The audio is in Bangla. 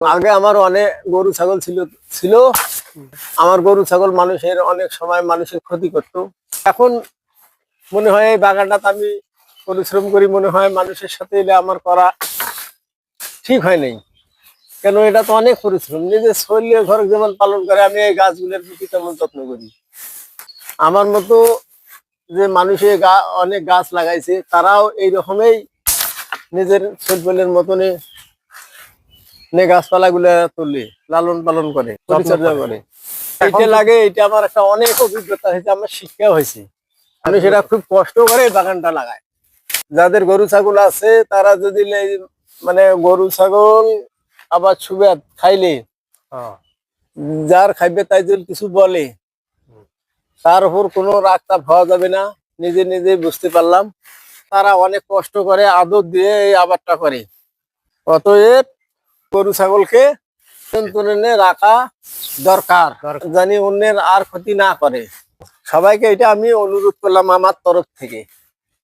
আগে আমার অনেক গরু ছাগল ছিল ছিল আমার গরু ছাগল মানুষের অনেক সময় মানুষের ক্ষতি করত। এখন মনে হয় এই বাগানটা আমি পরিশ্রম করি, মনে হয় মানুষের সাথে এলে আমার করা ঠিক হয় নাই। কেন, এটা তো অনেক পরিশ্রম। নিজের শরীরে ঘর যেমন পালন করে আমি এই গাছগুলোর প্রতি তেমন যত্ন করি। আমার মতো যে মানুষে অনেক গাছ লাগাইছে তারাও এই রকমই নিজের শরীরের মতনে গাছপালা গুলা তুলে লালন পালন করে, পরিচর্যা করে। এটা লাগে, এটা আমার একটা অনেক অভিজ্ঞতা হয়েছে, আমার শিক্ষা হয়েছে। মানুষেরা খুব কষ্ট করে বাগানটা লাগায়। যাদের গরু ছাগল আছে তারা যদি মানে গরু ছাগল আবার সুবাদ খাইলে যার খাইবে তাই যদি কিছু বলে তার উপর কোনো রাগ তাপ হওয়া যাবে না। নিজে নিজে বুঝতে পারলাম তারা অনেক কষ্ট করে আদর দিয়ে এই আবাদটা করে। অতএব গরু ছাগলকে নিয়ন্ত্রণে রাখা দরকার, জানি অন্যের আর ক্ষতি না করে। সবাইকে এটা আমি অনুরোধ করলাম আমার তরফ থেকে।